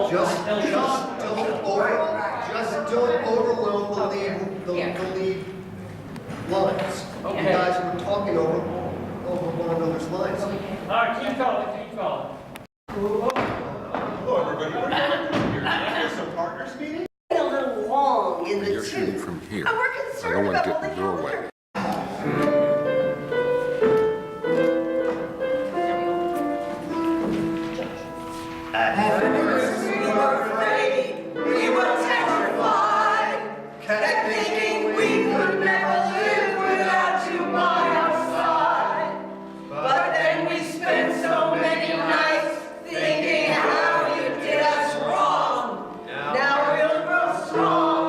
Just don't overwhelm the lead lines. Okay. You guys were talking over one another's lines. All right, keep going. Hello, everybody. What are you doing here? Is this a partners meeting? A little long in the You're shooting tooth. from here. And we're I concerned don't want about to all get the in your way. calendar. At first we were afraid, we were terrified, kept thinking we could never live without you by our side. But then we spent so many nights thinking how you did us wrong. Now we'll grow strong,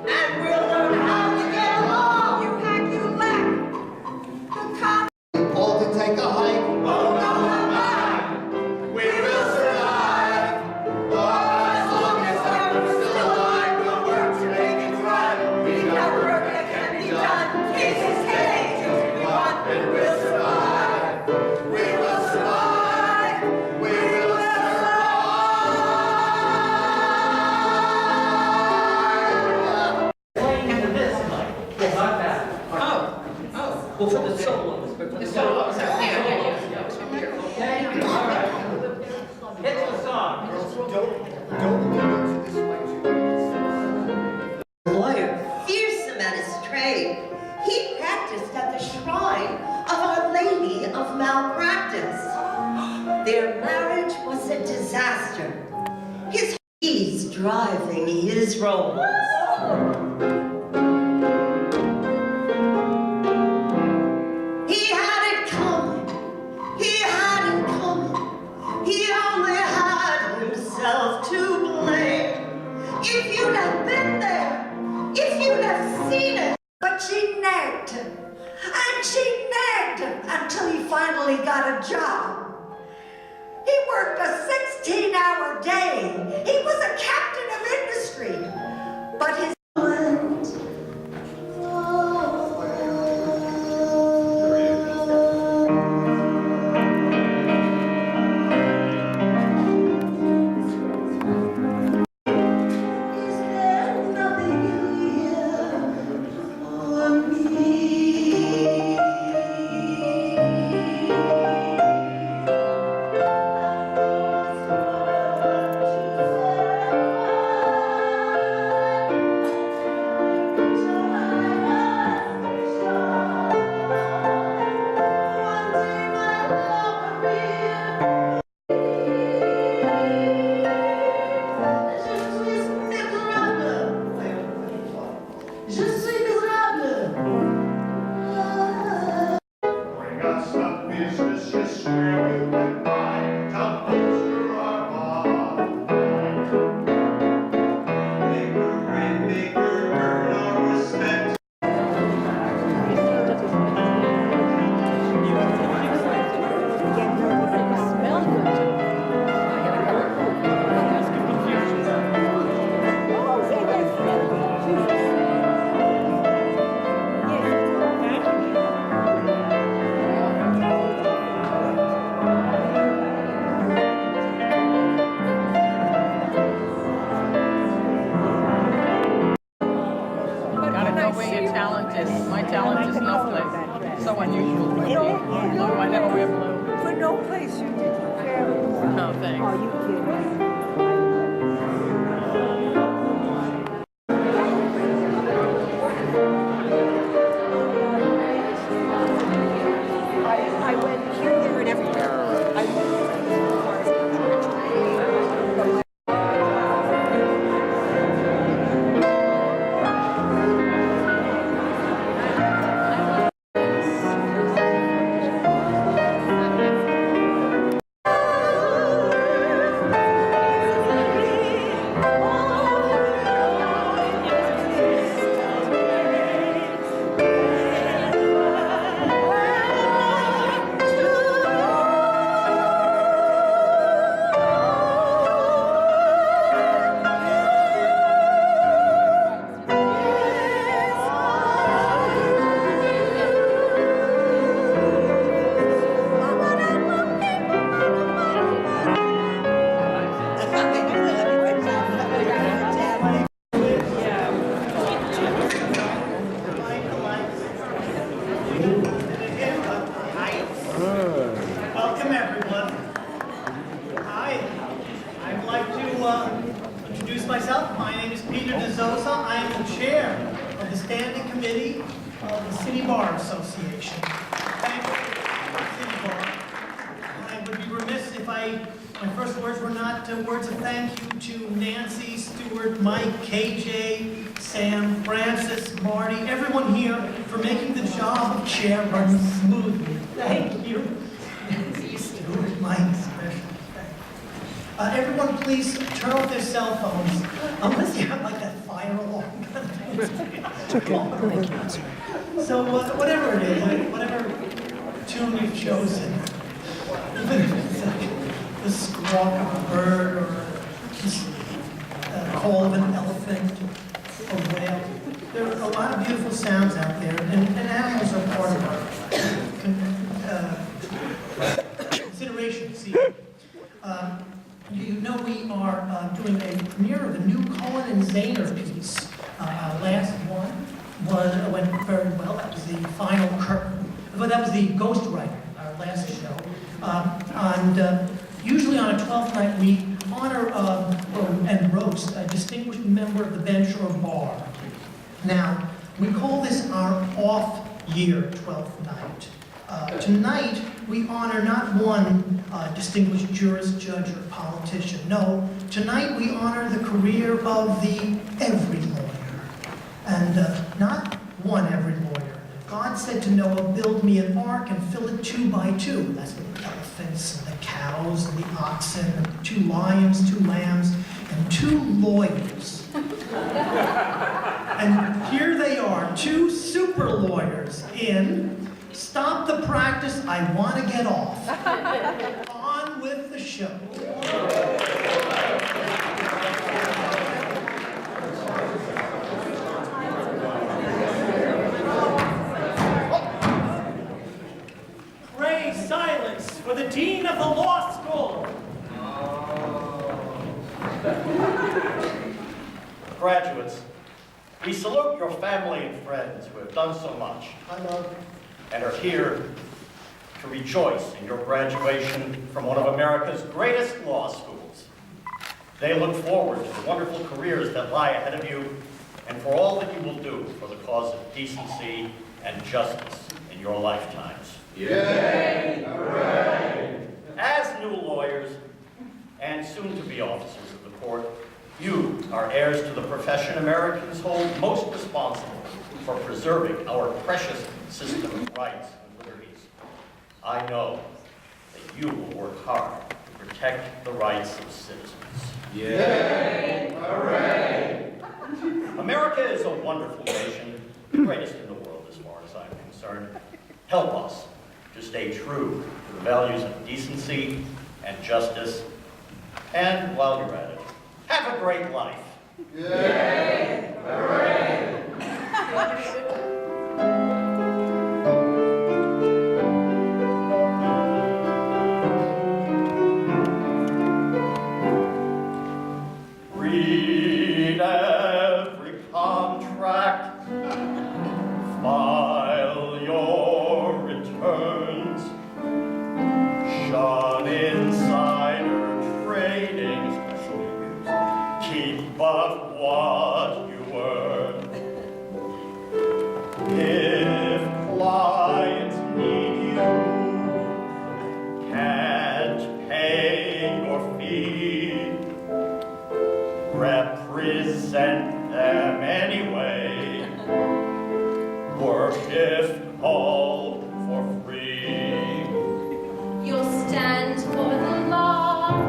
and we'll learn how to get along. You hack, you lack, the cop. All to take a hike. Oh no, I'm mine. We will survive. Oh, as long as I'm still alive, we'll work to make it right. We got work that can be done. Cases, headaches, if we want, and we'll survive. We will survive. We will survive. Playing into this, Mike. Yes, not that. Well, for the solos, but for the solos. Okay, all right. Hit the song. Don't lean into this way. Lawyer, fearsome at his trade, he practiced at the shrine of Our Lady of Malpractice. Their marriage was a disaster. He's driving his roles. He had it coming. He had it coming. He only had himself to blame. If you'd have been there, if you'd have seen it. But she nagged him, and she nagged him until he finally got a job. He worked a 16-hour day. He was a captain of industry. But his introduce myself. My name is Peter Dizozza. I am the chair of the Standing Committee of the City Bar Association. Thank you, City Bar. I would be remiss if my first words were not words of thank you to Nancy, Stuart, Mike, KJ, Sam, Francis, Marty, everyone here for making the job of chair run smoothly. Thank you. Nancy, Stuart, Mike, especially. Everyone please turn off their cell phones, unless you have like that fire alarm. It's okay. So whatever it is, whatever tune you've chosen, even if it's like the squawk of a bird or the call of an elephant or whale, there are a lot of beautiful sounds out there, and animals are part of our consideration. See. You know we are doing a premiere of the new Cohen and Zehner piece. Our last one went very well. That was the final curtain. But that was the Ghostwriter, our last show. And usually on a 12th night we honor and roast a distinguished member of the bench or bar. Now, we call this our off-year 12th night. Tonight, we honor not one distinguished jurist, judge, or politician. No, tonight we honor the career of the every lawyer. And not one every lawyer. God said to Noah, build me an ark and fill it 2 by 2. That's the elephants and the cows and the oxen, and 2 lions, 2 lambs, and 2 lawyers. And here they are, 2 super lawyers in Stop the Practice, I Want to Get Off. On with the show. Pray silence for the Dean of the Law School. Graduates, we salute your family and friends who have done so much. And are here to rejoice in your graduation from one of America's greatest law schools. They look forward to the wonderful careers that lie ahead of you and for all that you will do for the cause of decency and justice in your lifetimes. Yay! Hooray! As new lawyers and soon-to-be officers of the court, you are heirs to the profession Americans hold most responsible for preserving our precious system of rights and liberties. I know that you will work hard to protect the rights of citizens. Yay! Hooray! America is a wonderful nation, the greatest in the world as far as I'm concerned. Help us to stay true to the values of decency and justice. And while you're at it, have a great life. Yay! Hooray! Read every contract, file your returns, shun insider trading, especially use, keep but what you earn. If clients need you, can't pay your fee, represent them anyway. Work if called for free. You'll stand for the law.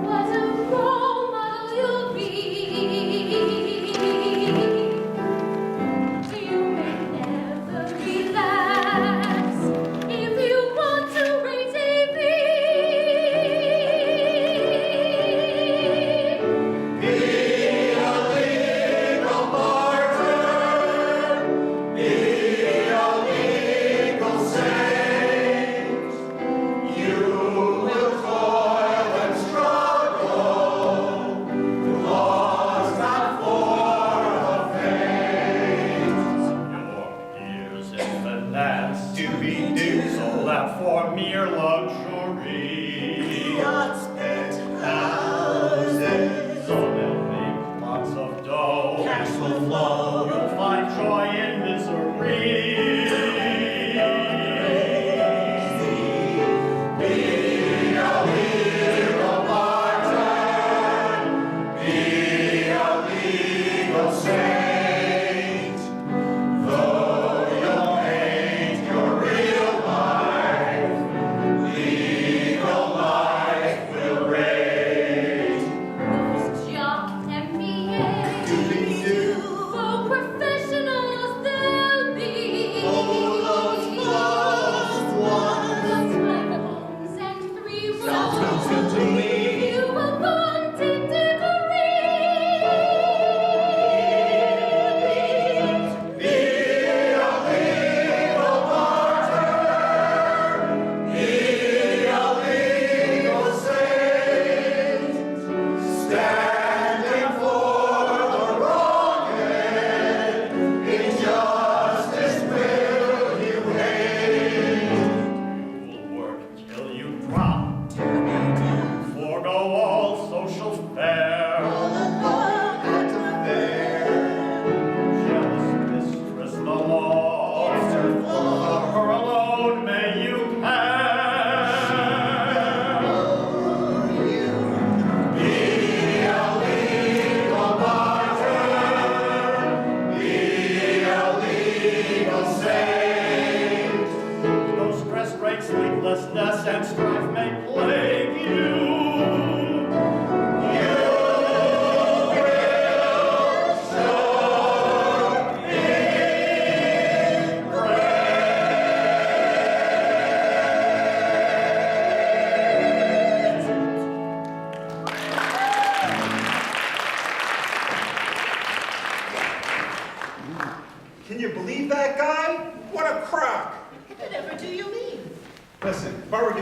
What a role model you'll be. You may never relax if you want to raise a Be a liberal martyr. Be a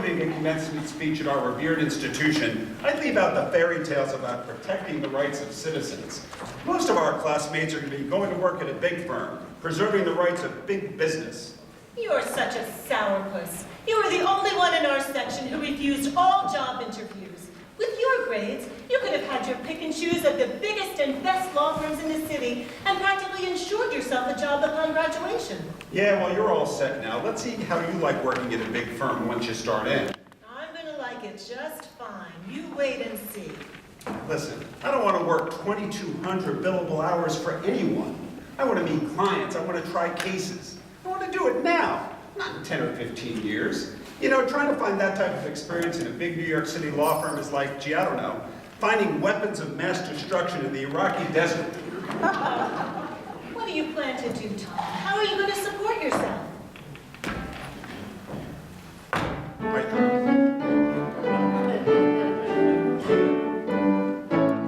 giving a commencement speech at our revered institution, I'd leave out the fairy tales about protecting the rights of citizens. Most of our classmates are going to be going to work at a big firm, preserving the rights of big business. You're such a sourpuss. You were the only one in our section who refused all job interviews. With your grades, you could have had your pick and choose at the biggest and best law firms in the city and practically ensured yourself a job upon graduation. Yeah, well, you're all set now. Let's see how you like working at a big firm once you start in. I'm gonna like it just fine. You wait and see. Listen, I don't want to work 2,200 billable hours for anyone. I want to meet clients. I want to try cases. I want to do it now, not in 10 or 15 years. You know, trying to find that type of experience in a big New York City law firm is like, gee, I don't know, finding weapons of mass destruction in the Iraqi desert. What do you plan to do, Tom? How are you going to support yourself?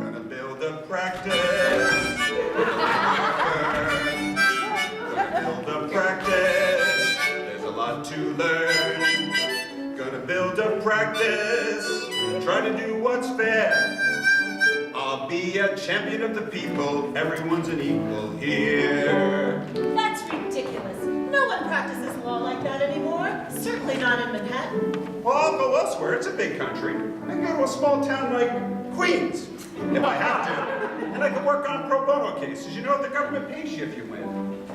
Gonna build a practice. Gonna build a practice. There's a lot to learn. Gonna build a practice. Try to do what's fair. I'll be a champion of the people. Everyone's an equal here. That's ridiculous. No one practices law like that anymore. Certainly not in Manhattan. Well, I'll go elsewhere. It's a big country. I can go to a small town like Queens, if I have to. And I can work on pro bono cases. You know, the government pays you if you win.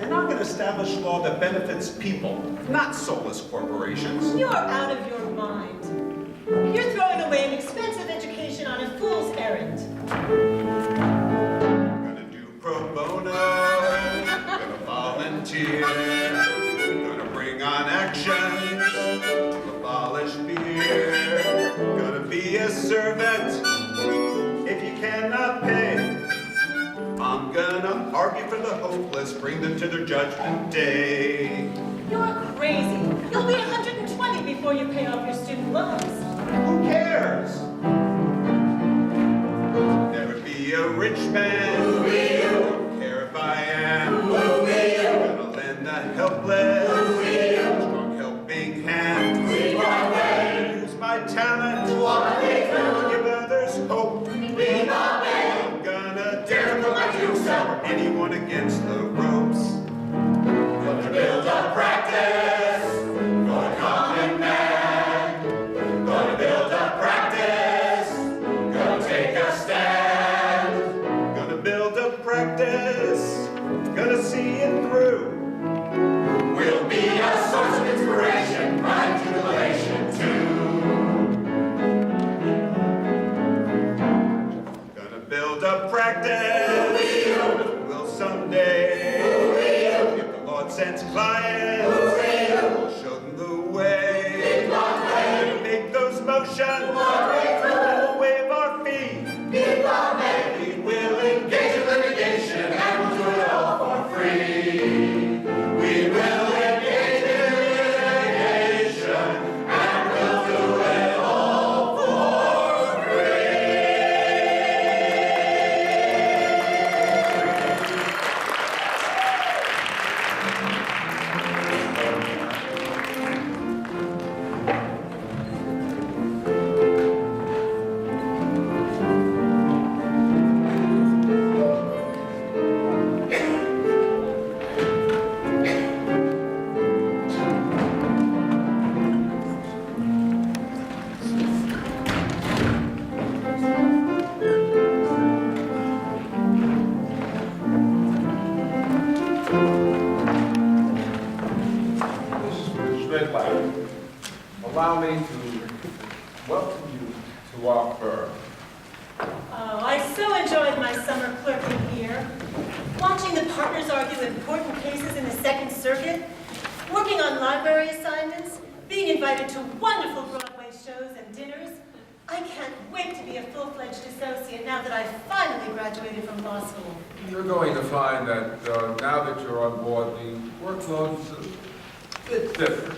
And I'm going to establish law that benefits people, not soulless corporations. You're out of your mind. You're throwing away an expensive education on a fool's errand. Gonna do pro bono, gonna volunteer, gonna bring on actions to abolish fear, gonna be a servant if you cannot pay. I'm gonna argue for the hopeless, bring them to their judgment day. You're crazy. You'll be 120 before you pay off your student loans. Who cares? Never be a rich man. Don't care if I am. Gonna lend a helpless, strong helping hand. Use my talent to give others hope. I'm gonna dare put my juice out anyone against the ropes. Gonna build a practice for the common man. Gonna build a practice. Gonna take a stand. Gonna build a practice. Gonna see it through. We'll be a source of inspiration, pride, jubilation too. Gonna build a practice. We'll someday. If the Lord sends clients, we'll show them the way. Gonna make those motions. We'll wave our feet. We will engage in litigation and we'll do it all for free. We will engage in litigation and we'll do it all for free. Allow me to welcome you to our firm. Oh, I so enjoyed my summer clerking here. Watching the partners argue important cases in the Second Circuit, working on library assignments, being invited to wonderful Broadway shows and dinners. I can't wait to be a full-fledged associate now that I've finally graduated from law school. You're going to find that now that you're on board, the workload's a bit different.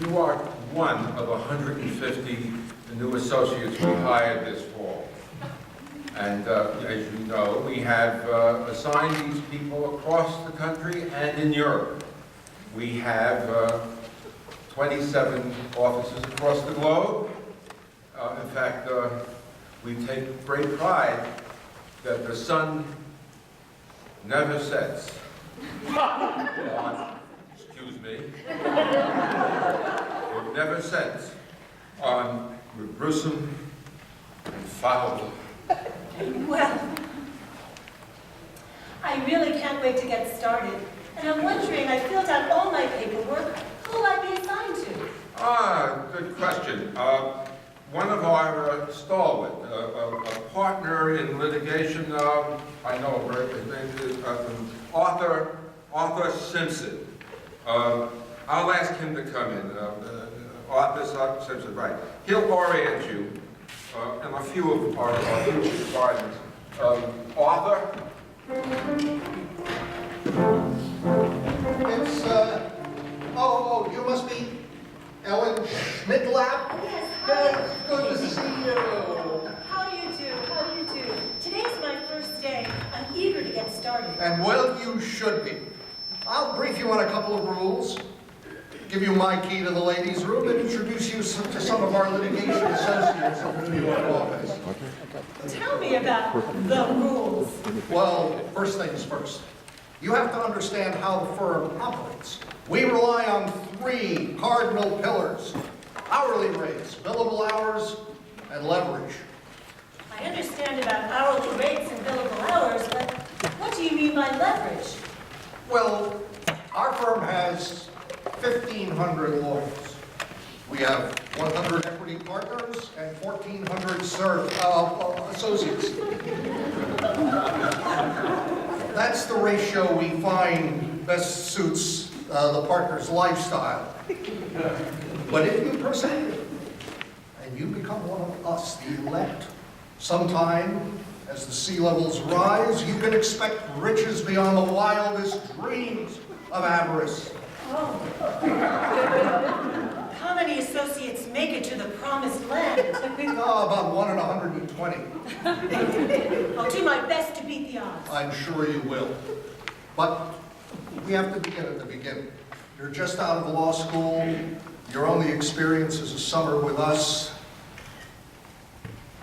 You are one of 150 new associates we hired this fall. And as you know, we have assigned these people across the country and in Europe. We have 27 offices across the globe. In fact, we take great pride that the sun never sets on, excuse me, it never sets on gruesome and foul. Well, I really can't wait to get started. And I'm wondering, I filled out all my paperwork. Who will I be assigned to? Good question. One of our stalwart, a partner in litigation, I know her, his name is Arthur Simpson. I'll ask him to come in. Arthur Simpson, right. He'll orient you in a few of our future departments. Arthur? It's, you must be Ellen Schmidlap? Yes, Good to see you. How do you do? How do you do? Today's my first day. I'm eager to get started. And well, you should be. I'll brief you on a couple of rules, give you my key to the ladies' room, and introduce you to some of our litigation associates in the New York office. Tell me about the rules. Well, first things first. You have to understand how the firm operates. We rely on 3 cardinal pillars: hourly rates, billable hours, and leverage. I understand about hourly rates and billable hours, but what do you mean by leverage? Well, our firm has 1,500 lawyers. We have 100 equity partners and 1,400 associates. That's the ratio we find best suits the partner's lifestyle. But if you persevere and you become one of us, the elect, sometime as the sea levels rise, you can expect riches beyond the wildest dreams of avarice. Oh. How many associates make it to the promised land? About 1 in 120. I'll do my best to beat the odds. I'm sure you will. But we have to begin at the beginning. You're just out of law school. Your only experience is a summer with us.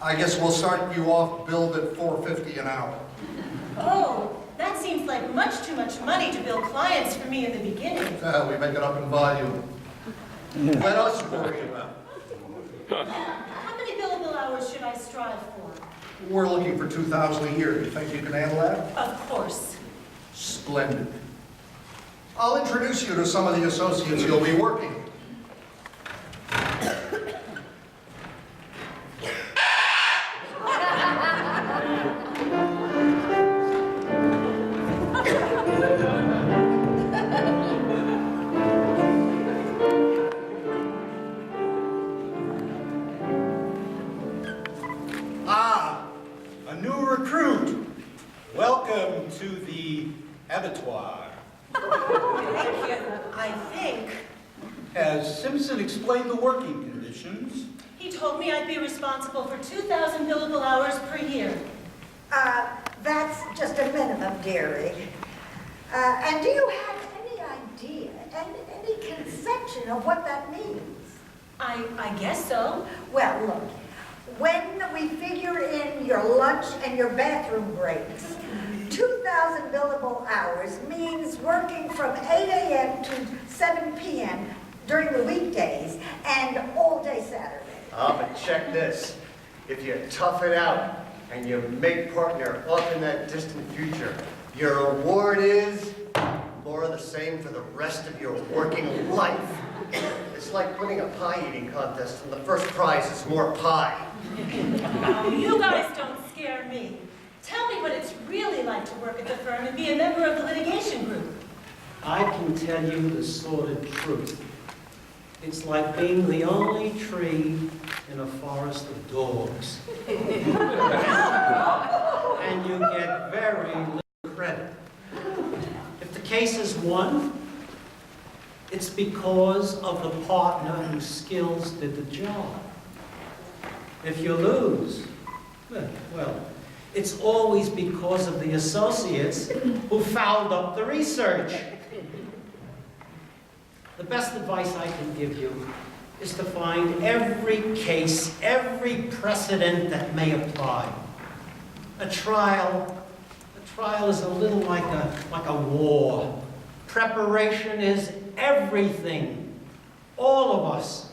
I guess we'll start you off billed at $4.50 an hour. Oh, that seems like much too much money to bill clients for me in the beginning. We make it up in volume. Let us worry about it. How many billable hours should I strive for? We're looking for $2,000 a year. Do you think you can handle that? Of course. Splendid. I'll introduce you to some of the associates you'll be working with. A new recruit. Welcome to the abattoir. I think. Has Simpson explained the working conditions? He told me I'd be responsible for 2,000 billable hours per year. That's just a minimum, dearie. And do you have any idea, any conception of what that means? I guess so. Well, look, when we figure in your lunch and your bathroom breaks, 2,000 billable hours means working from 8 a.m. to 7 p.m. during the weekdays and all day Saturday. But check this. If you tough it out and you make partner off in that distant future, your reward is more of the same for the rest of your working life. It's like winning a pie-eating contest and the first prize is more pie. Oh, you guys don't scare me. Tell me what it's really like to work at the firm and be a member of the litigation group. I can tell you the sordid truth. It's like being the only tree in a forest of dogs. And you get very little credit. If the case is won, it's because of the partner whose skills did the job. If you lose, well, it's always because of the associates who fouled up the research. The best advice I can give you is to find every case, every precedent that may apply. A trial is a little like a war. Preparation is everything. All of us,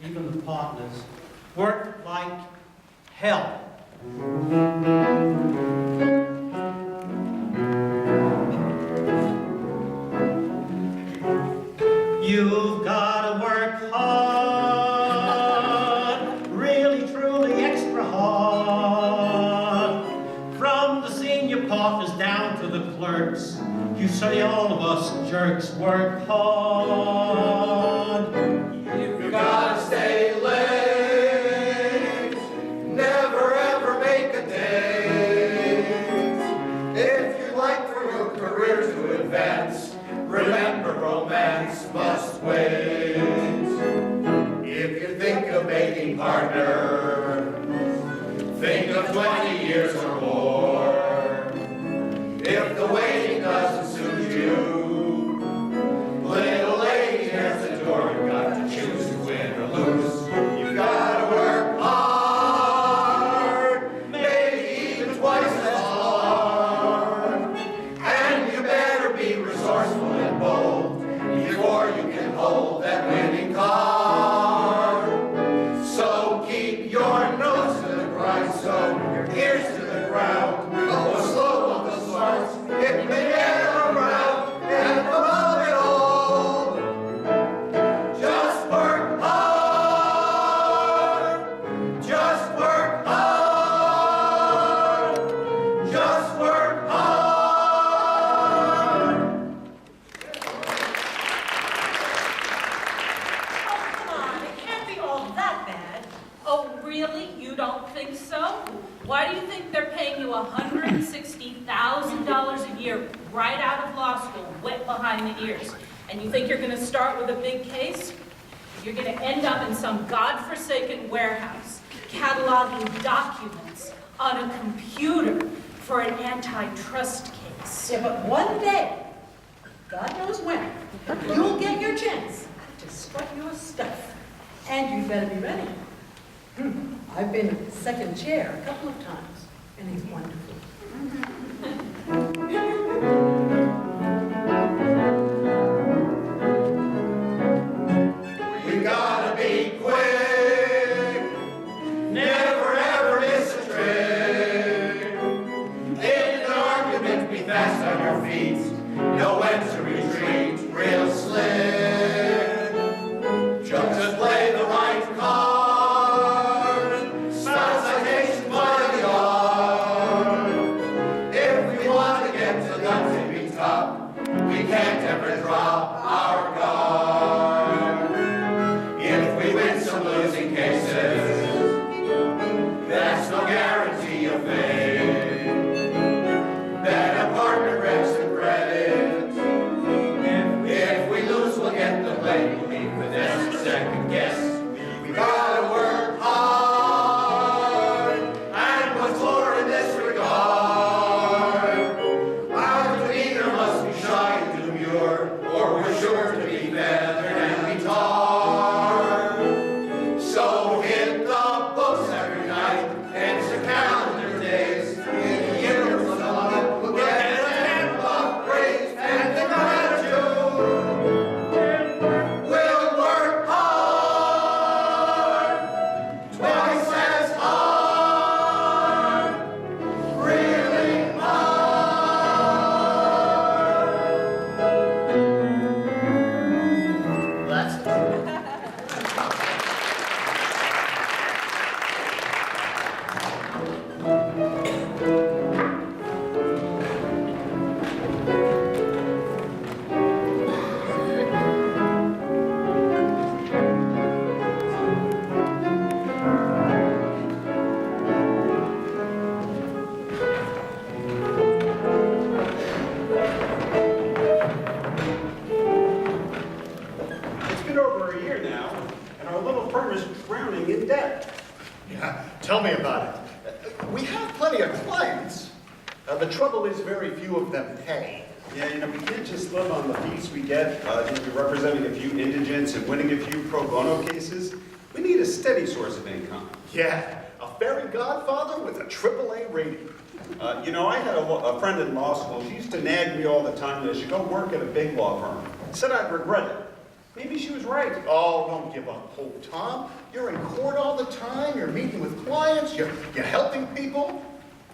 even the partners, work like hell. You've got to work hard, really, truly extra hard. From the senior partners down to the clerks, you say all of us jerks work hard. You gotta stay late, never ever make a date. If you'd like for your career to advance, remember romance must wait. If you think of making partner, think of 20 years or more. If the waiting doesn't suit you, little lady, here's the door. You've got to choose to win or lose. You've got to work hard, maybe even twice as hard. And you better be resourceful and bold before you can hold that winning card. So keep your nose to the grindstone, your ears to the ground. Go slow on the smarts, it may get around. And above it all, just work hard. Just work hard. Just work hard. Oh, come on, it can't be all that bad. Oh, really? You don't think so? Why do you think they're paying you $160,000 a year right out of law school, wet behind the ears? And you think you're going to start with a big case? You're going to end up in some godforsaken warehouse, cataloging documents on a computer for an antitrust case. Yeah, but one day, God knows when, you'll get your chance to strut your stuff. And you better be ready. I've been second chair a couple of times, and he's wonderful. We gotta be quick, never ever miss a trick. In an argument, be fast on your feet, know when to retreat, real slick. Just play the right card, start citation by the yard. If we want to get to the tippy top, we can't ever drop our guard. If we win some losing cases, that's no guarantee of fame. That a partner grabs the credit. If we lose, we'll get the blame. We'll be finesse and second guess. We gotta work hard, and what's more in this regard, our demeanor must be shy and demure, or we're sure to be feathered and be tarred. So hit the books every night, enter calendar days. In a year or so, we'll get a $10 raise and the gratitude. We'll work hard, twice as hard, really hard. That's it. It's been over a year now, and our little firm is drowning in debt. Yeah, tell me about it. We have plenty of clients. The trouble is very few of them pay. Yeah, you know, we can't just live on the fees we get. You're representing a few indigents and winning a few pro bono cases. We need a steady source of income. Yeah, a fairy godfather with a AAA rating. You know, I had a friend in law school. She used to nag me all the time that I should go work at a big law firm. Said I'd regret it. Maybe she was right. Oh, don't give up hope, Tom. You're in court all the time. You're meeting with clients. You're helping people.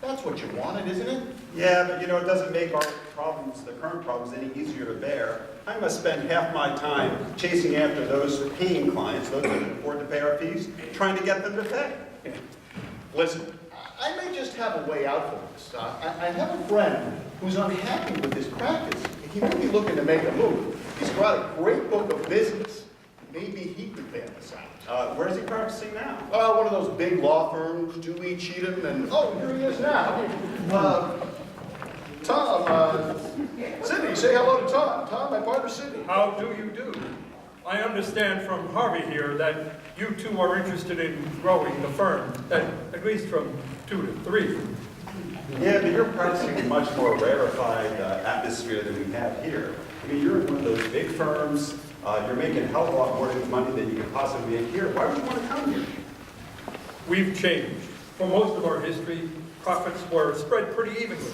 That's what you wanted, isn't it? Yeah, but you know, it doesn't make our problems, the current problems, any easier to bear. I must spend half my time chasing after those paying clients, those that can afford to pay our fees, trying to get them to pay. Listen, I may just have a way out for this. I have a friend who's unhappy with his practice. He may be looking to make a move. He's got a great book of business. Maybe he could bail us out. Where's he practicing now? One of those big law firms, Dewey, Cheatham, and oh, here he is now. Tom, Sydney, say hello to Tom. Tom, my partner, Sydney. How do you do? I understand from Harvey here that you two are interested in growing the firm, at least from 2 to 3. Yeah, but you're practicing a much more rarefied atmosphere than we have here. I mean, you're in one of those big firms. You're making a hell of a lot more money than you can possibly make here. Why would you want to come here? We've changed. For most of our history, profits were spread pretty evenly.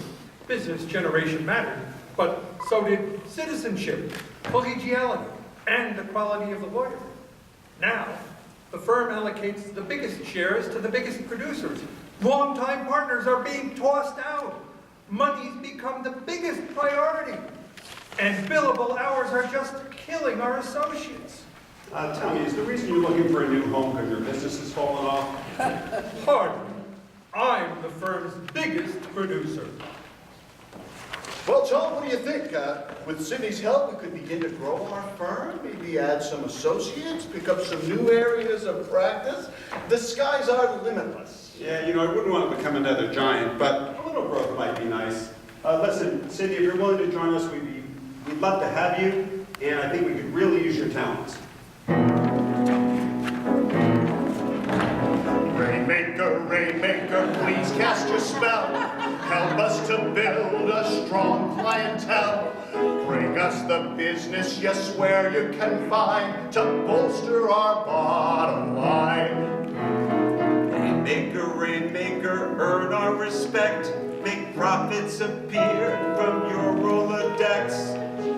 Business generation mattered, but so did citizenship, collegiality, and the quality of the lawyer. Now, the firm allocates the biggest shares to the biggest producers. Longtime partners are being tossed out. Money's become the biggest priority. And billable hours are just killing our associates. Tell me, is the reason you're looking for a new home because your business has fallen off? Hardly. I'm the firm's biggest producer. Well, John, what do you think? With Sydney's help, we could begin to grow our firm, maybe add some associates, pick up some new areas of practice. The skies are limitless. Yeah, you know, I wouldn't want to become another giant, but a little growth might be nice. Listen, Sydney, if you're willing to join us, we'd love to have you, and I think we could really use your talents. Rainmaker, rainmaker, please cast your spell. Help us to build a strong clientele. Bring us the business, yes, where you can find to bolster our bottom line. Rainmaker, rainmaker, earn our respect. Make profits appear from your Rolodex.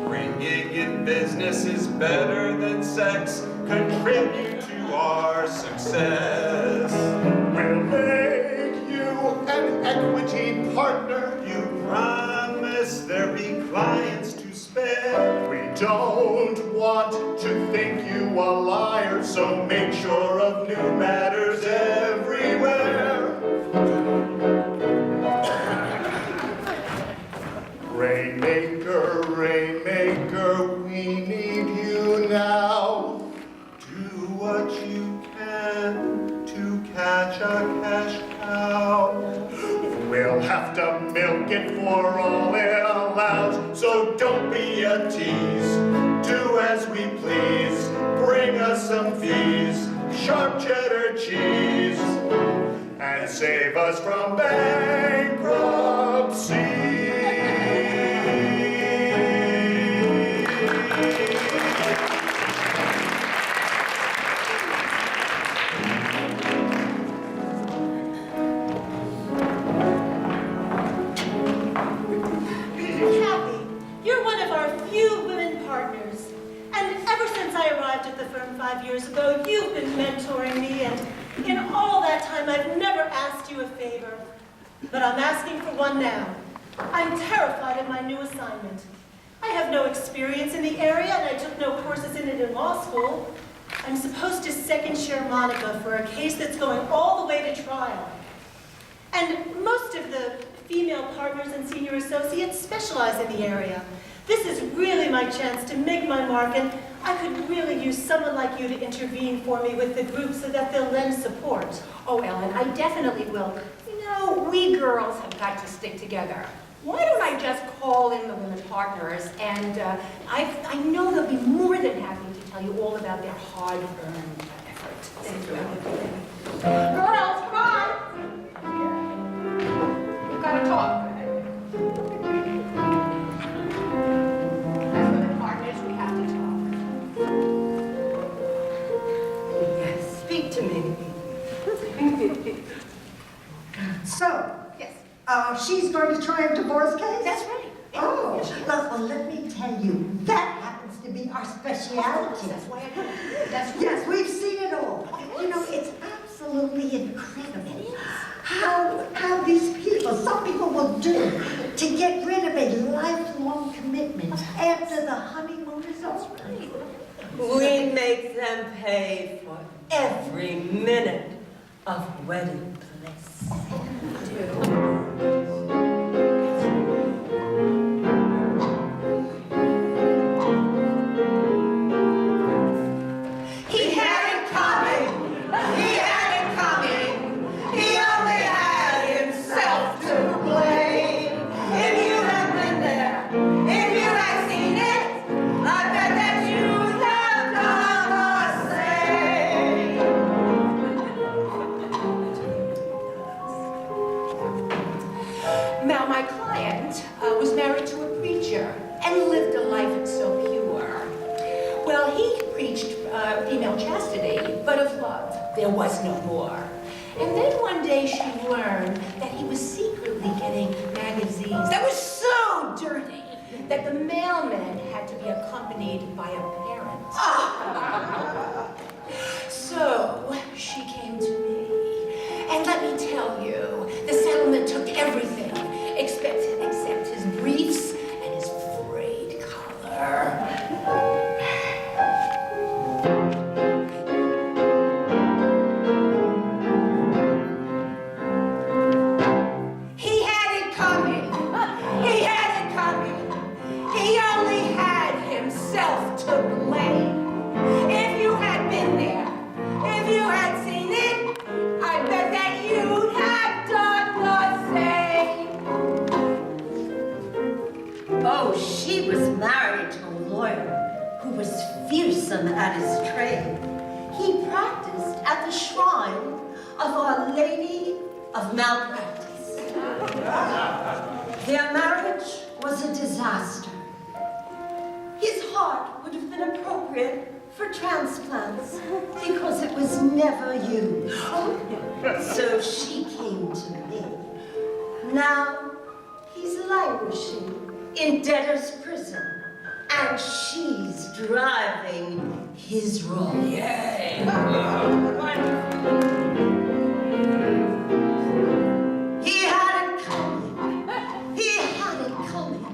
Bringing in business is better than sex. Contribute to our success. We'll make you an equity partner. You promise there'll be clients to spare. We don't want to think you a liar, so make sure of new matters everywhere. Rainmaker, rainmaker, we need you now. Do what you can to catch a cash cow. We'll have to milk it for all it allows, so don't be a tease. Do as we please, bring us some fees, sharp cheddar cheese, and save us from bankruptcy. I arrived at the firm 5 years ago, you've been mentoring me, and in all that time, I've never asked you a favor. But I'm asking for one now. I'm terrified of my new assignment. I have no experience in the area, and I took no courses in it in law school. I'm supposed to second chair Monica for a case that's going all the way to trial. And most of the female partners and senior associates specialize in the area. This is really my chance to make my mark, and I could really use someone like you to intervene for me with the group so that they'll lend support. Oh, Ellen, I definitely will. You know, we girls have got to stick together. Why don't I just call in the women partners, and I know they'll be more than happy to tell you all about their hard-earned efforts. Thank you. Girls, come on! We've got to talk. So, Yes, she's going to try a divorce case? that's right. Oh, well, let me tell you, that happens to be our speciality. That's why I come. That's right. Yes, we've seen it all. You know, it's absolutely incredible how these people, some people will do to get rid of a lifelong commitment after the honeymoon is over. We make them pay for every minute of wedding bliss. He had it coming. He had it coming. He only had himself to blame. If you had been there, if you had seen it, I bet that you'd have done the same. Now, my client was married to a preacher and lived a life so pure. Well, he preached female chastity, but of love there was no more. And then one day she learned that he was secretly getting magazines that were so dirty that the mailman had to be accompanied by a parent. So she came to me, and let me tell you, the settlement took everything except his briefs and his frayed collar. He had it coming. He had it coming. He only had himself to blame. If you had been there, if you had seen it, I bet that you'd have done the same. Oh, she was married to a lawyer who was fearsome at his trade. He practiced at the shrine of Our Lady of Malpractice. Their marriage was a disaster. His heart would have been appropriate for transplants because it was never used. So she came to me. Now he's languishing in debtor's prison, and she's driving his role. Yay! He had it coming. He had it coming.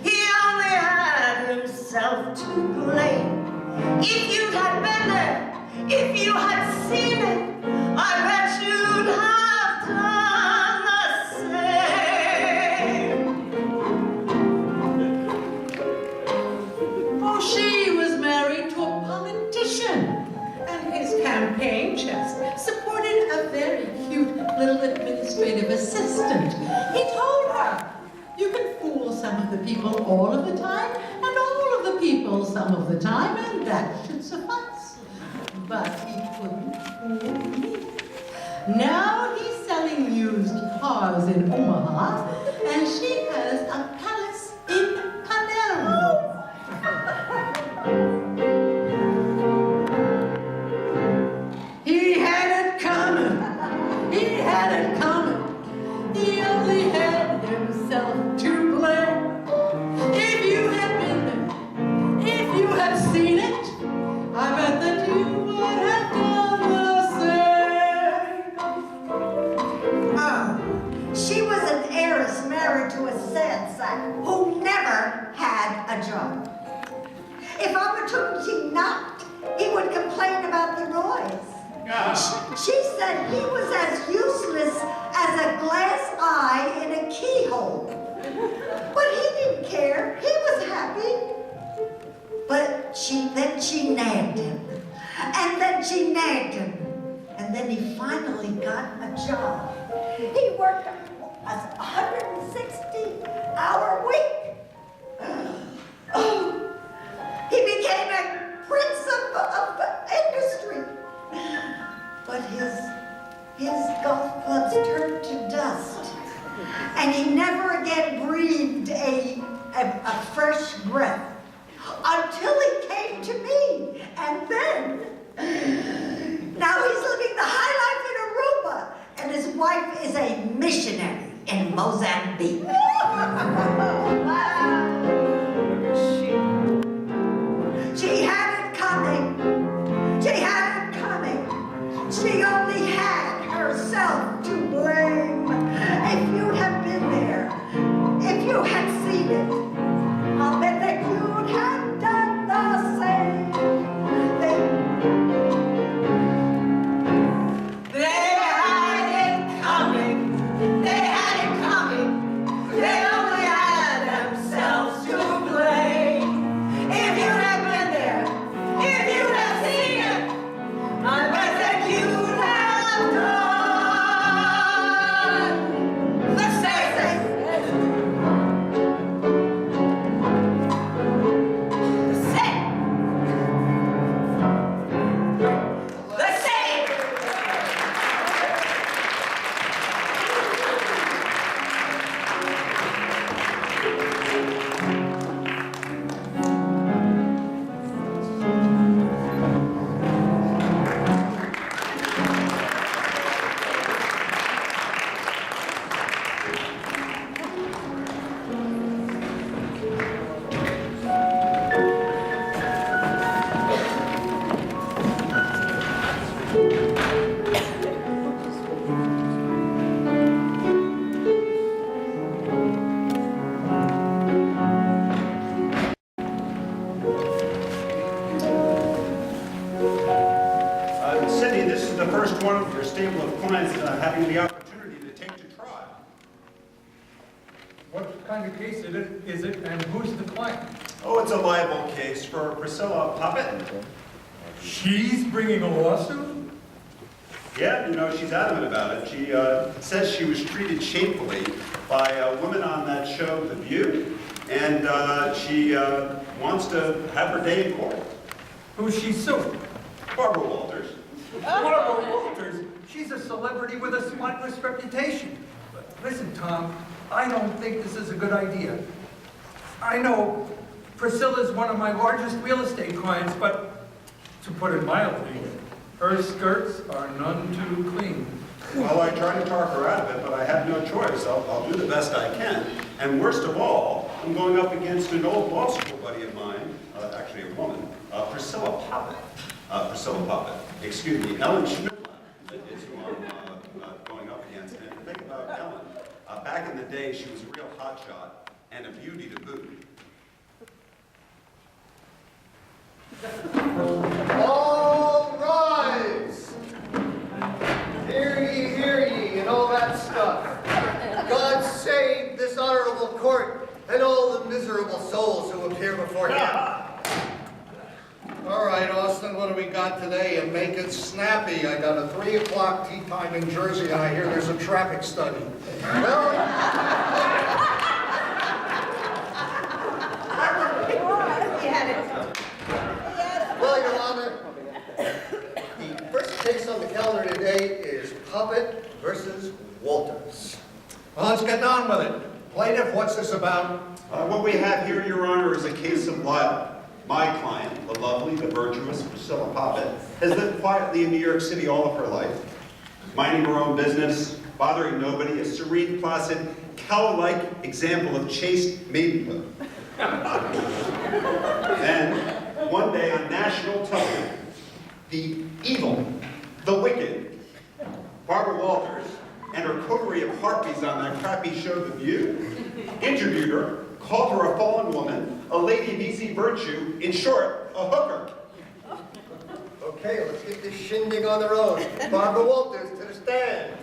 He only had himself to blame. If you had been there, if you had seen it, I bet you'd have done the same. Oh, she was married to a politician, and his campaign chest supported a very cute little administrative assistant. He told her, you can fool some of the people all of the time, and all of the people some of the time, and that should suffice. But he couldn't fool me. Now he's selling used cars in Omaha, and she has a palace in Palermo. He had it coming. He had it coming. He only had himself to blame. If you had been there, if you had seen it, I bet that you would have done the same. Oh, she was an heiress married to a sad sack who never had a job. If opportunity knocked, he would complain about the noise. She said he was as useless as a glass eye in a keyhole. But he didn't care. He was happy. But then she nagged him. And then she nagged him. And then he finally got a job. He worked a 160-hour week. He became a prince of industry. But his golf clubs turned to dust. And he never again breathed a fresh breath. Until he came to me. And then, now he's living the high life in Aruba. And his wife is a missionary in Mozambique. She had it coming. She had it coming. She only had herself to blame. If you'd have been there, if you had seen it, I'll bet that you'd have done the same. They had it coming. They had it coming. They only had themselves to blame. If you'd have been there, if you'd have seen it, I bet that you'd have done the same. The same. Cindy, this is the first one of your stable of clients having the opportunity to take to trial. What kind of case is it, and who's the client? Oh, it's a libel case for Priscilla Poppet. She's bringing a lawsuit? Yeah, you know, she's adamant about it. She says she was treated shamefully by a woman on that show, The View, and she wants to have her day in court. Who's she suing? Barbara Walters. Barbara Walters? She's a celebrity with a spotless reputation. Listen, Tom, I don't think this is a good idea. I know Priscilla's one of my largest real estate clients, but to put it mildly, her skirts are none too clean. Well, I try to talk her out of it, but I have no choice. I'll do the best I can. And worst of all, I'm going up against an old law school buddy of mine, actually a woman, Priscilla Poppet. Priscilla Poppet. Excuse me, Ellen Schmidt is who I'm going up against. And if you think about Ellen, back in the day, she was a real hotshot and a beauty to boot. All rise! Hear ye, and all that stuff. God save this honorable court and all the miserable souls who appear before him. All right, Austin, what do we got today? And make it snappy. I got a 3 o'clock tea time in Jersey, and I hear there's a traffic study. Well, Your Honor, the first case on the calendar today is Poppet versus Walters. Well, let's get on with it. Plaintiff, what's this about? What we have here, Your Honor, is a case of libel. My client, the lovely, the virtuous Priscilla Poppet, has lived quietly in New York City all of her life, minding her own business, bothering nobody, a serene, placid, cow-like example of chaste maidenhood. Then, one day on national television, the evil, the wicked, Barbara Walters, and her coterie of harpies on that crappy show, The View, interviewed her, called her a fallen woman, a lady of easy virtue, in short, a hooker. Okay, let's get this shindig on the road. Barbara Walters to the stand.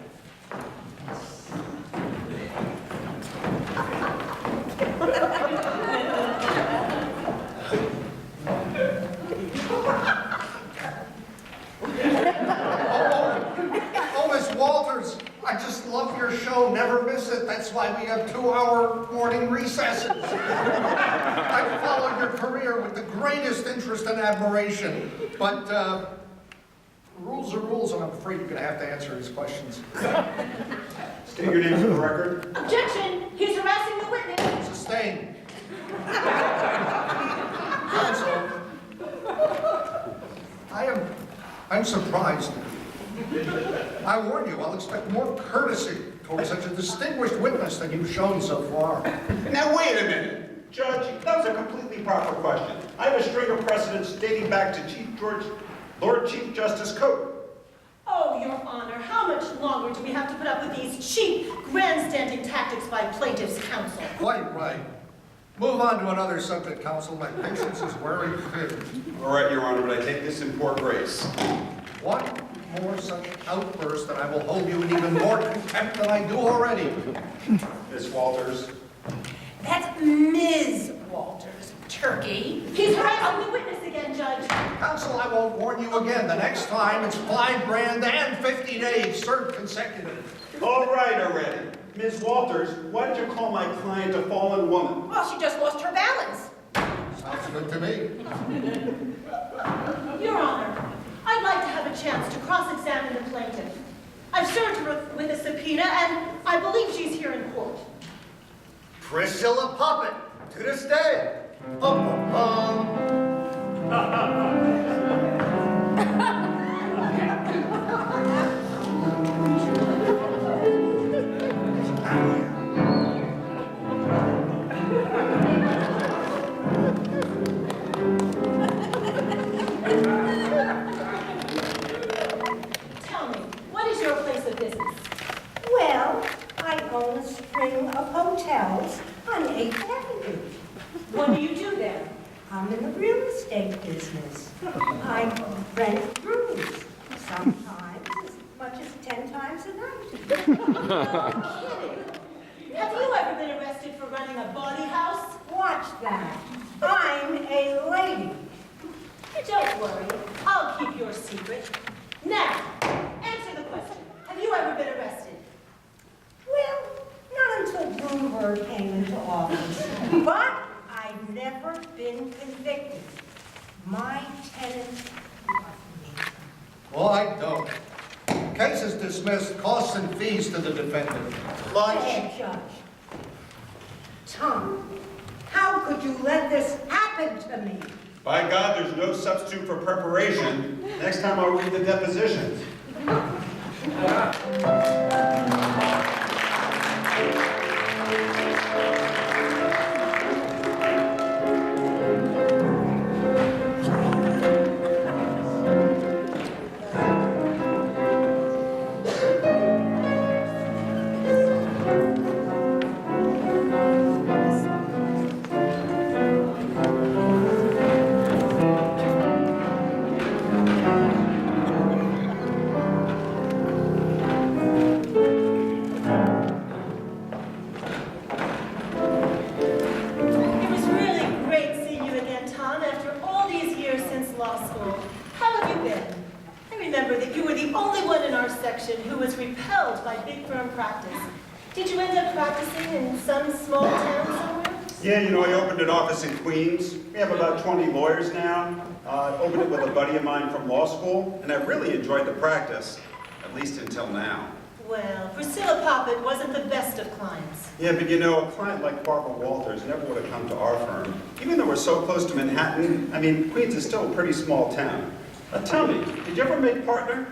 Oh, Miss Walters, I just love your show. Never miss it. That's why we have 2-hour morning recesses. I've followed your career with the greatest interest and admiration. But rules are rules, and I'm afraid you're going to have to answer these questions. State your name for the record. Objection! He's harassing the witness. Sustained. Counsel, I'm surprised. I warn you, I'll expect more courtesy towards such a distinguished witness than you've shown so far. Now, wait a minute. Judge, that was a completely proper question. I have a string of precedents dating back to Lord Chief Justice Cohen. Oh, Your Honor, how much longer do we have to put up with these cheap, grandstanding tactics by plaintiff's counsel? Quite right. Move on to another subject, counsel. My patience is wearing thin. All right, Your Honor, but I take this in poor grace. One more such outburst, and I will hold you in even more contempt than I do already. Miss Walters. That's Ms. Walters, turkey. He's harassing the witness again, Judge. Counsel, I won't warn you again. The next time, it's 5 grand and 50 days served consecutive. All right already. Ms. Walters, why did you call my client a fallen woman? Well, she just lost her balance. Sounds good to me. Your Honor, I'd like to have a chance to cross-examine the plaintiff. I've served her with a subpoena, and I believe she's here in court. Priscilla Puppet, to the stand. Tell me, what is your place of business? Well, I own a string of hotels on 8th Avenue. What do you do there? I'm in the real estate business. I rent rooms, sometimes as much as 10 times a night. No kidding. Have you ever been arrested for running a bawdy house? Watch that. I'm a lady. Don't worry, I'll keep your secret. Now, answer the question. Have you ever been arrested? Well, not until Bloomberg came into office. But I've never been convicted. My tenants love me. Well, I don't. Case is dismissed, costs and fees to the defendant. Hey, Judge. Tom, how could you let this happen to me? By God, there's no substitute for preparation. Next time I'll read the depositions. It was really great seeing you again, Tom, after all these years since law school. How have you been? I remember that you were the only one in our section who was repelled by big firm practice. Did you end up practicing in some small town somewhere? Yeah, you know, I opened an office in Queens. We have about 20 lawyers now. I opened it with a buddy of mine from law school, and I really enjoyed the practice, at least until now. Well, Priscilla Poppet wasn't the best of clients. Yeah, but you know, a client like Barbara Walters never would have come to our firm. Even though we're so close to Manhattan, I mean, Queens is still a pretty small town. Tell me, did you ever make partner?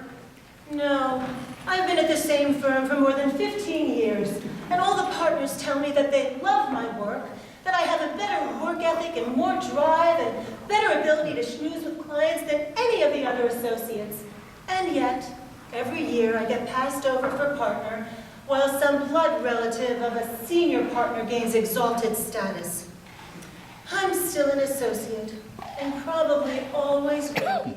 No, I've been at the same firm for more than 15 years, and all the partners tell me that they love my work, that I have a better work ethic and more drive and better ability to schmooze with clients than any of the other associates. And yet, every year I get passed over for partner, while some blood relative of a senior partner gains exalted status. I'm still an associate, and probably always will be.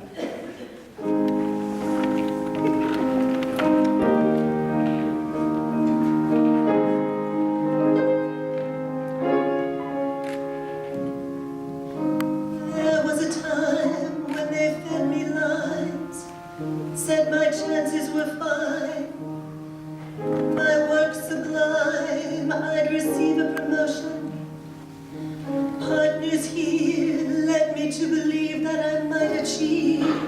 There was a time when they fed me lines, said my chances were fine, my work sublime, I'd receive a promotion. Partners here led me to believe that I might achieve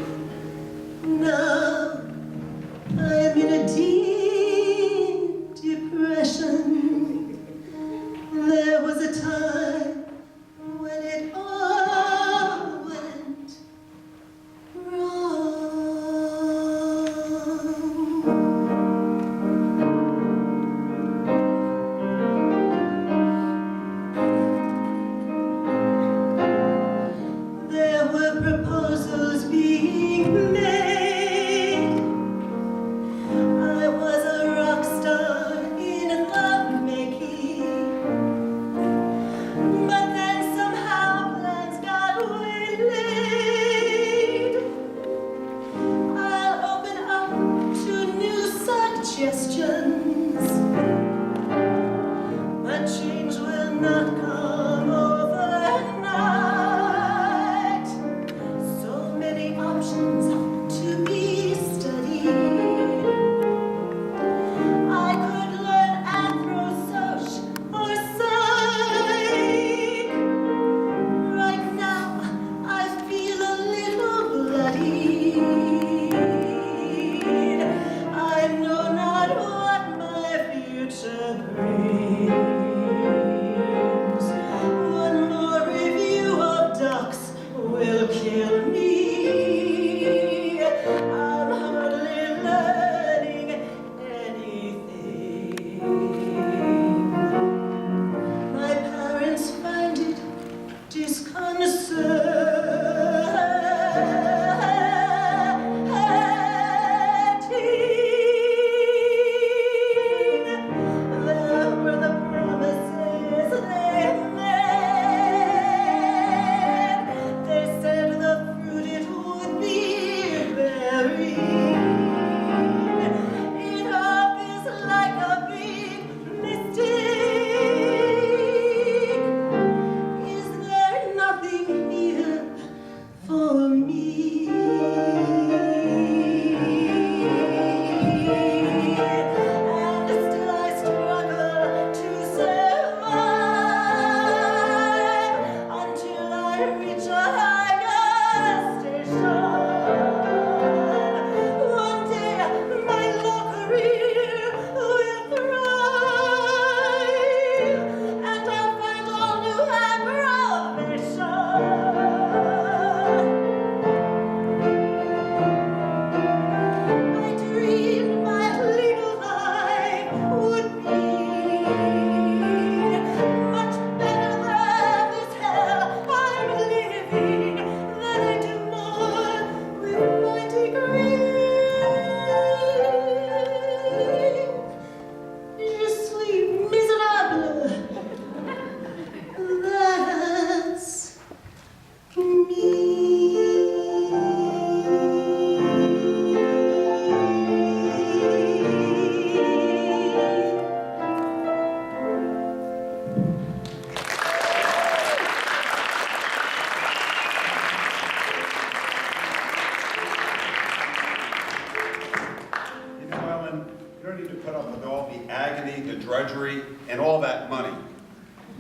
agony, the drudgery, and all that money.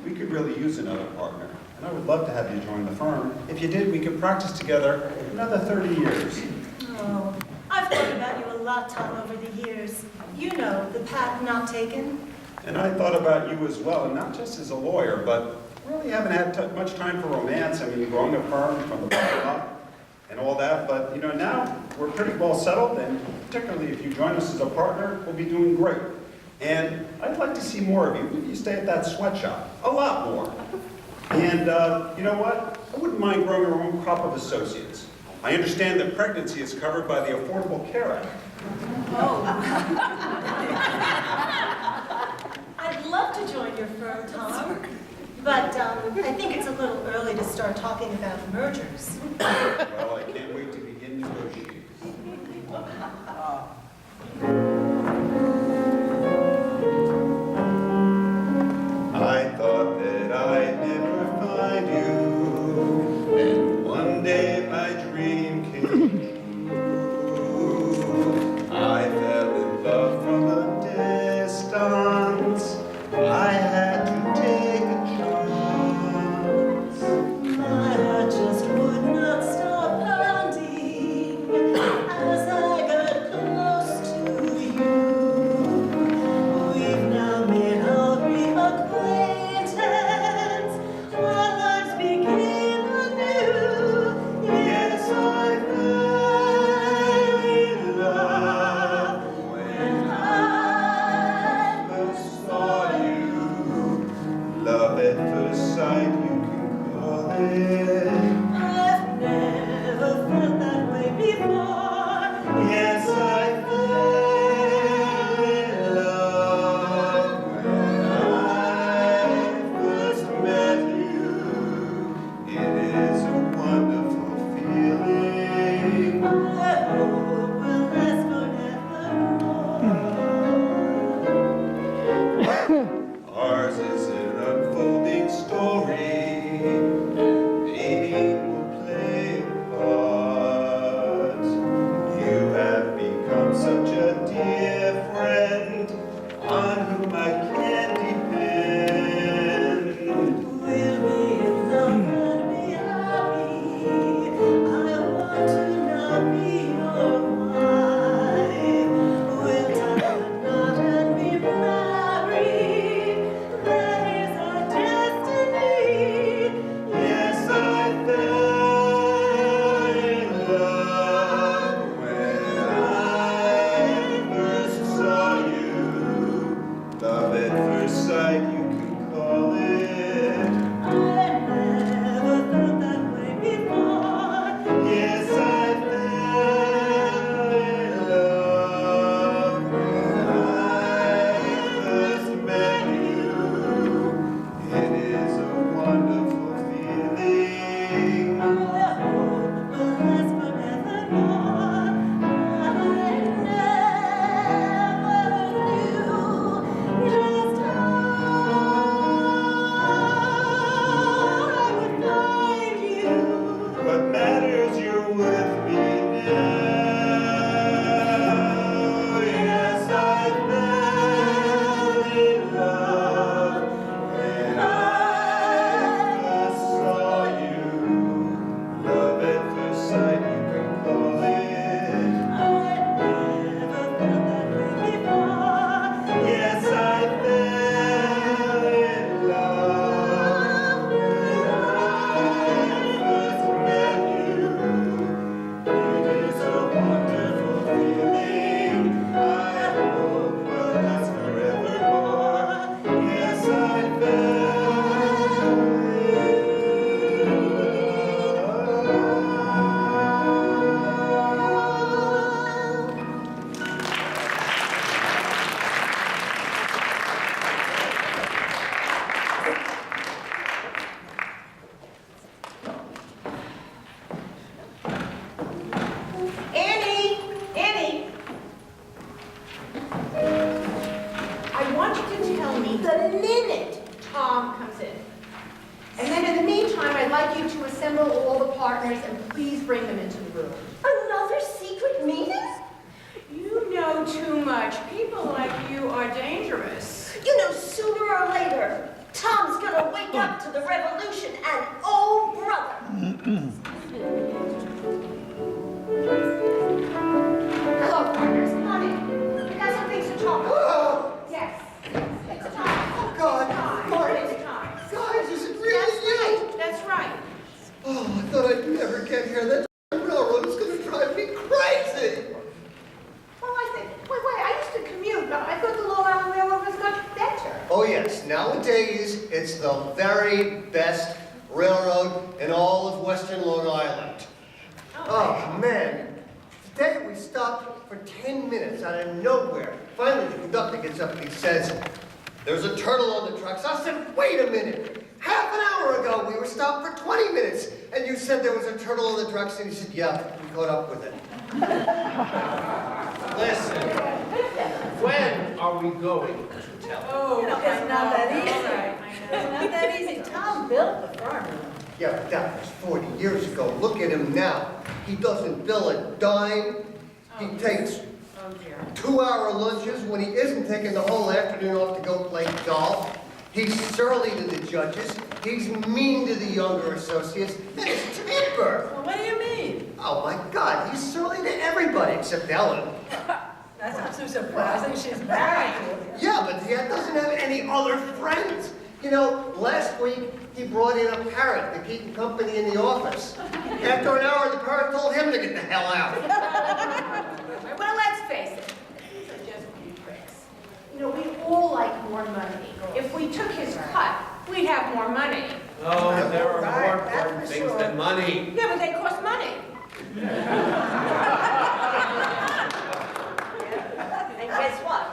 We could really use another partner, and I would love to have you join the firm. If you did, we could practice together another 30 years. Oh, I've thought about you a lot, Tom, over the years. You know, the path not taken. And I thought about you as well, and not just as a lawyer, but really haven't had much time for romance. I mean, growing a firm from the bottom up and all that, but you know, now we're pretty well settled, and particularly if you join us as a partner, we'll be doing great. And I'd like to see more of you if you stay at that sweatshop, a lot more. And you know what? I wouldn't mind growing our own crop of associates. I understand that pregnancy is covered by the Affordable Care Act. Oh. I'd love to join your firm, Tom. But I think it's a little early to start talking about mergers. Well, I can't wait to begin negotiating. I thought that I'd never find you, and one day my dream came true. I fell in love from a distance. I had to take a chance. My heart just would not stop pounding as I got close to you. We've now made a brief acquaintance. Our lives begin anew. Yes, I fell in love when I First saw you, love at first sight, you can call it. I've never felt that way before. Yes, I fell in love when I first met you. It is a wonderful feeling. I hope will last forevermore. Ours is an unfolding story. Dating will play a part. You have become such a dear friend on whom I can depend. We'll be in love and be happy. I want to now be your wife. We'll tie the knot and be married. That is our destiny. Yes, I fell in love when I first saw you. Love at first sight, you can call it. I never felt that way before. Yes, I fell in love when I first met you. It is a wonderful feeling. I hope will last forevermore. I never knew just how I would find you. What matters, you're with me now. Yes, I fell in love when I first saw you. Love at first sight, you can call it. I never felt that way before. Yes, I fell in love when I first met you. It is a wonderful feeling. I hope will last forevermore. Yes, I fell Annie! Annie! I want you to tell me the minute Tom comes in. And then in the meantime, I'd like you to assemble all the partners and please bring them into the room. Another secret meeting? You know too much. People like you are dangerous. Oh yes, nowadays it's the very best railroad in all of western Long Island. Oh man, today we stopped for 10 minutes out of nowhere. Finally the conductor gets up and he says, "There's a turtle on the tracks." I said, "Wait a minute. Half an hour ago we were stopped for 20 minutes and you said there was a turtle on the tracks." And he said, "Yeah, we caught up with it." Listen, when are we going to tell? Oh, it's not that easy. It's not that easy. Tom built the farm. Yeah, but that was 40 years ago. Look at him now. He doesn't bill a dime. He takes 2-hour lunches when he isn't taking the whole afternoon off to go play golf. He's surly to the judges. He's mean to the younger associates. And his temper. Well, what do you mean? Oh my God, he's surly to everybody except Ellen. That's not so surprising. She's married. Yeah, but he doesn't have any other friends. You know, last week he brought in a parrot to keep him company in the office. After an hour, the parrot told him to get the hell out. Well, let's face it, these are just few tricks. You know, we all like more money. If we took his cut, we'd have more money. Oh, there are more important things than money. Yeah, but they cost money. And guess what?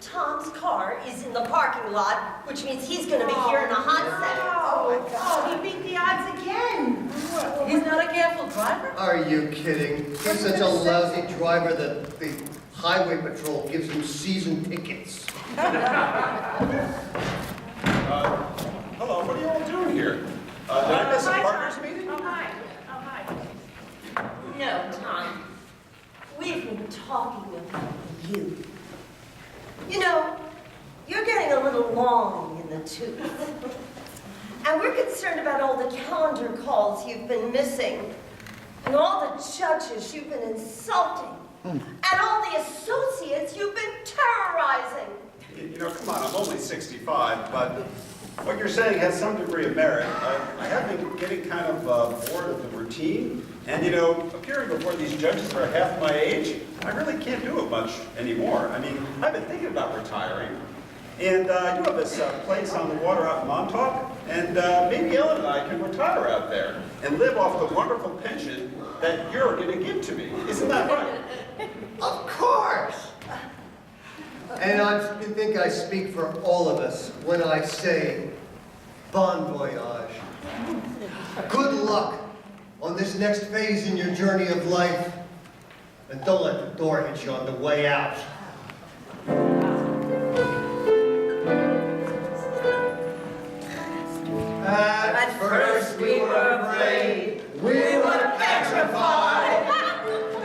Tom's car is in the parking lot, which means he's going to be here in a hot second. Oh, he beat the odds again. He's not a careful driver? Are you kidding? He's such a lousy driver that the highway patrol gives him season tickets. Hello, what are you all doing here? Did I miss a partners meeting? Oh, hi. Oh, hi. No, Tom. We've been talking about you. You know, you're getting a little long in the tooth. And we're concerned about all the calendar calls you've been missing, and all the judges you've been insulting, and all the associates you've been terrorizing. You know, come on, I'm only 65, but what you're saying has some degree of merit. I have been getting kind of bored of the routine, and you know, appearing before these judges that are half my age, I really can't do it much anymore. I mean, I've been thinking about retiring, and you have this place on the water out in Montauk, and maybe Ellen and I can retire out there and live off the wonderful pension that you're going to give to me. Isn't that right? Of course! And I think I speak for all of us when I say, bon voyage. Good luck on this next phase in your journey of life, and don't let the door hit you on the way out. At first we were afraid, we were petrified,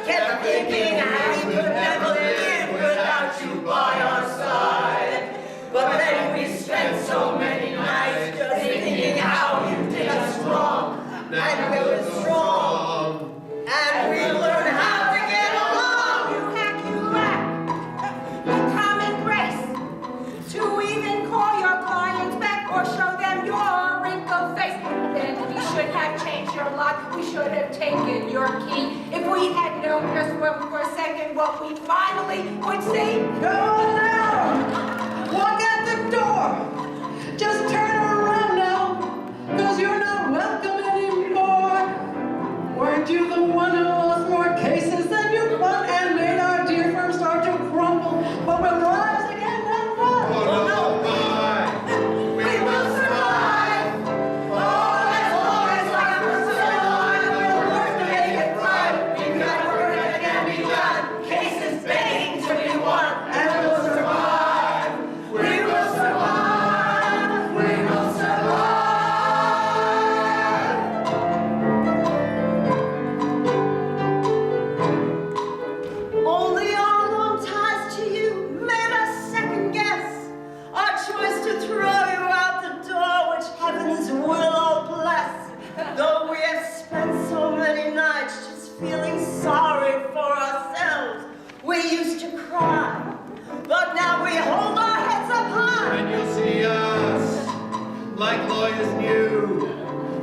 kept thinking how we could never live without you by our side. But then we spent so many nights just thinking how you did us wrong, and we were strong, and we learned how to get along. You hack, you lack. The common grace to even call your clients back or show them your wrinkled face. Then we should have changed your lock. We should have taken your key. If we had known just for a second what we finally would see. Go now! Walk out the door! Just turn around now, because you're not welcome anymore. Weren't you the one who lost more cases than you won and made our dear firm start to crumble? But we'll rise again and run. Oh, no, we will survive. Oh, as long as I will survive, we'll work to make it right. We've got work that can be done, cases begging to be won, and we'll survive. We will survive. We will survive. Only our long ties to you made us second guess our choice to throw you out the door, which heavens will all bless. Though we have spent so many nights just feeling sorry for ourselves, we used to cry, but now we hold our heads up high. And you'll see us like lawyers new.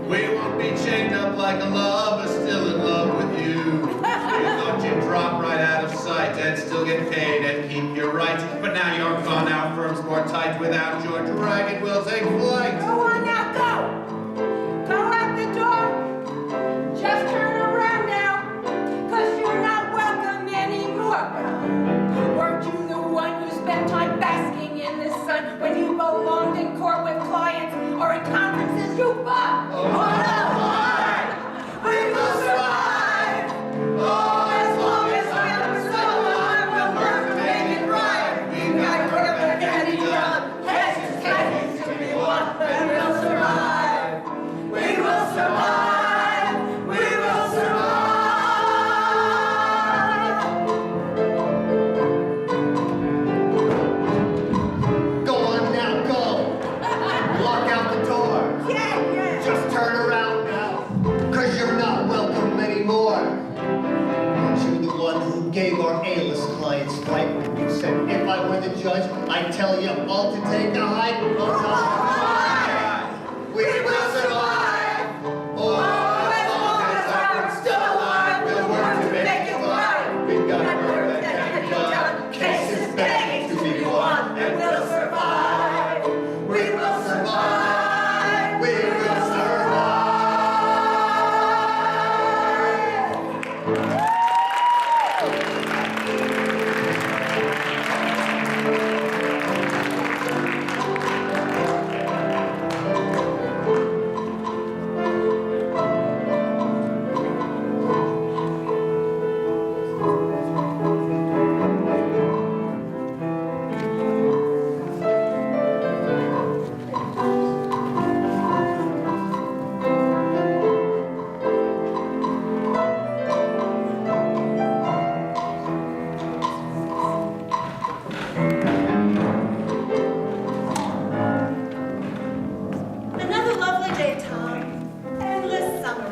We won't be chained up like a lover still in love with you. We thought you'd drop right out of sight and still get paid and keep your rights. But now you're gone out from arms more tight. Without your dragon, we'll take flight. Go on now, go! Go out the door! Just turn around now, 'cause you're not welcome anymore. Weren't you the one who spent time basking in the sun when you belonged in court with clients or at conferences you fought? Oh, we will survive! Oh, as long as we're still alive, we'll work to make it right. We've got work to get it done. Heads to be won, and we'll survive. We will survive. We will survive. Go on now, go. Walk out the door. Just turn around now, 'cause you're not welcome anymore. Aren't you the one who gave our A-list clients fright when you said, if I were the judge, I'd tell you all to take a hike? We will survive! Oh, as long as we're still alive, we'll work to make it right. We've got work that can be done, cases begging to be won, and we'll survive! We will survive! We will survive! Another lovely day, Tom. Endless summer.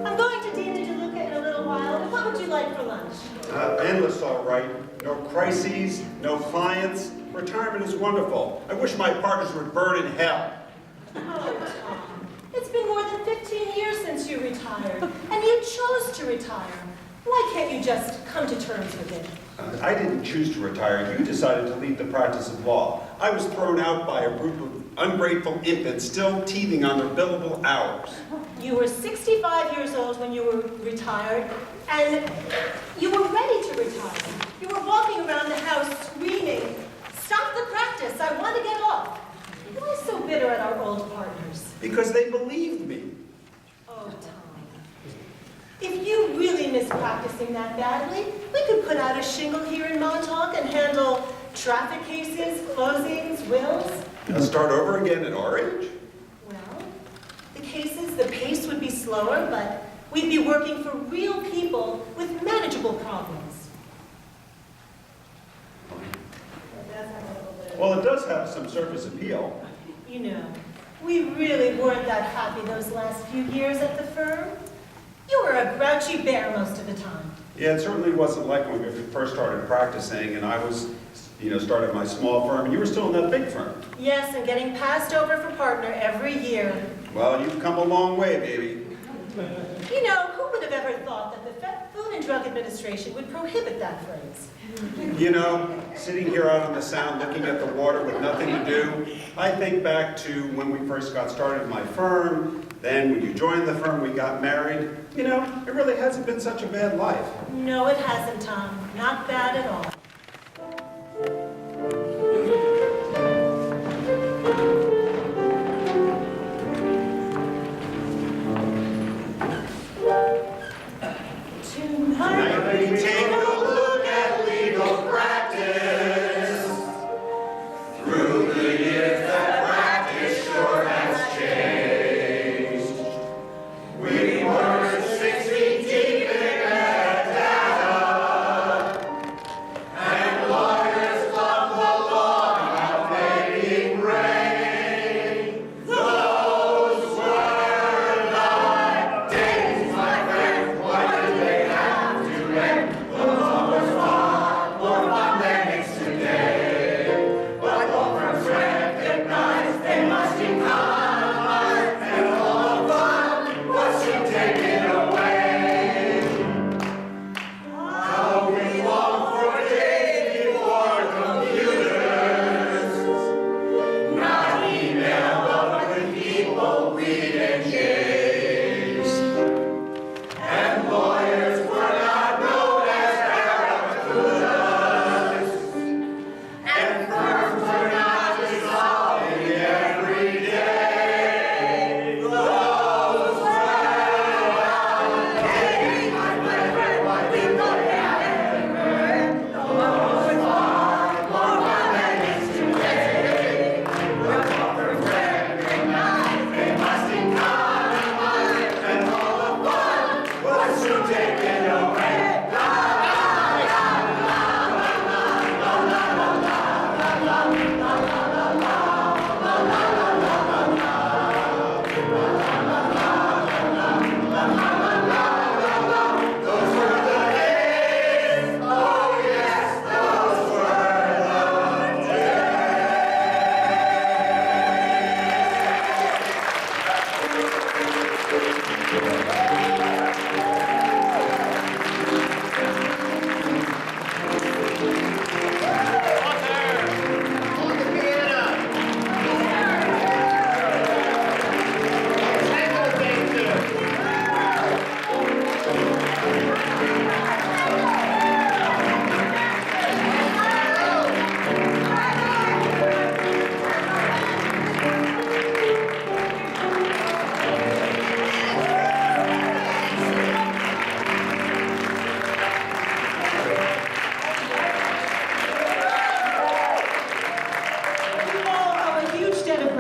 I'm going to Dina DeLuca in a little while. What would you like for lunch? Endless, all right. No crises, no clients. Retirement is wonderful. I wish my partners would burn in hell. Oh, Tom. It's been more than 15 years since you retired, and you chose to retire. Why can't you just come to terms with it? I didn't choose to retire. You decided to leave the practice of law. I was thrown out by a group of ungrateful infants still teething on their billable hours. You were 65 years old when you were retired, and you were ready to retire. You were walking around the house screaming, "Stop the practice, I want to get off." Why so bitter at our old partners? Because they believed me. Oh, Tom. If you really miss practicing that badly, we could put out a shingle here in Montauk and handle traffic cases, closings, wills. Start over again at our age? Well, the cases, the pace would be slower, but we'd be working for real people with manageable problems. Well, it does have some surface appeal. You know, we really weren't that happy those last few years at the firm. You were a grouchy bear most of the time. Yeah, it certainly wasn't like when we first started practicing and I was, started my small firm and you were still in that big firm. Yes, and getting passed over for partner every year. Well, you've come a long way, baby. You know, who would have ever thought that the Food and Drug Administration would prohibit that phrase? Sitting here out on the Sound looking at the water with nothing to do, I think back to when we first got started in my firm, then when you joined the firm, we got married. It really hasn't been such a bad life. No, it hasn't, Tom. Not bad at all. Tonight we take a look at legal practice. Through the years that practice sure has changed. We were 6 feet deep in the data, and lawyers love the law of making rain. Those were the days, my friend. Why did they have to end? The law was far more fun than it's today. But all firms recognize they must economize, and all the fun was soon taken away. How we long for days before computers,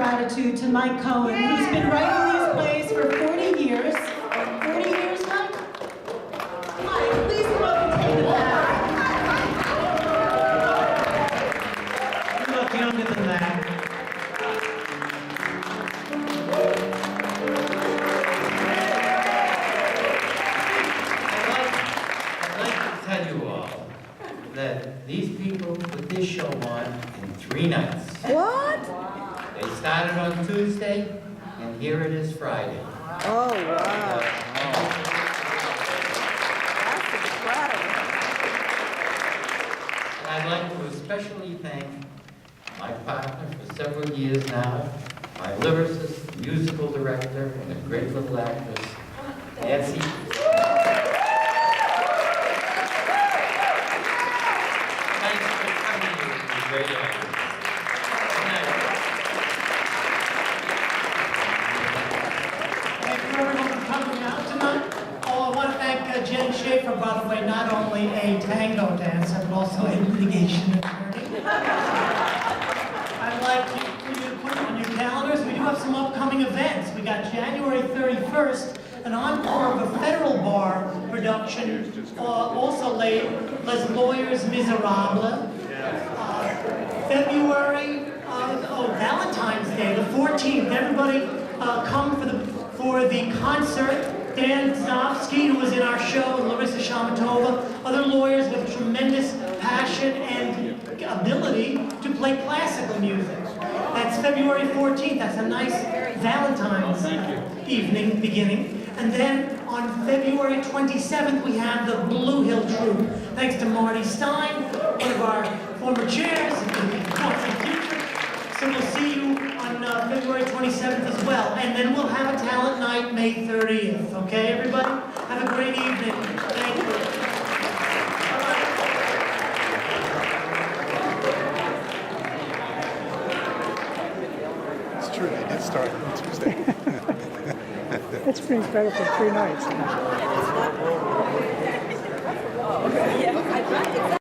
gratitude to Mike Cohen, who's been writing these plays for 40 years. 40 years, Mike? Mike, please come up and take it back. You look younger than that. I'd like to tell you all that these people put this show on in 3 nights. What? They started on Tuesday, and here it is Friday. Oh, wow. That's incredible. And I'd like to especially thank my partner for several years now, my lyricist, musical director, and a great little actress, Nancy. Thanks for coming, you great actress. Good night. Thank you everyone for coming out tonight. Oh, I want to thank Jen Schaefer, by the way, not only a tango dancer, but also a litigation attorney. I'd like you to put on your calendars, we do have some upcoming events. We got January 31st, an encore of a Federal Bar production, also late, Les Lawyers Miserables. February, Valentine's Day, the 14th, everybody come for the concert. Dan Znofsky, who was in our show, and Larissa Shamatova, other lawyers with tremendous passion and ability to play classical music. That's February 14th. That's a nice Valentine's evening beginning. And then on February 27th, we have the Blue Hill Troupe. Thanks to Marty Stein, one of our former chairs, and the future. So we'll see you on February 27th as well. And then we'll have a talent night May 30th. Okay, everybody? Have a great evening. Thank you. It's true, they did start on Tuesday. It's been incredible, 3 nights.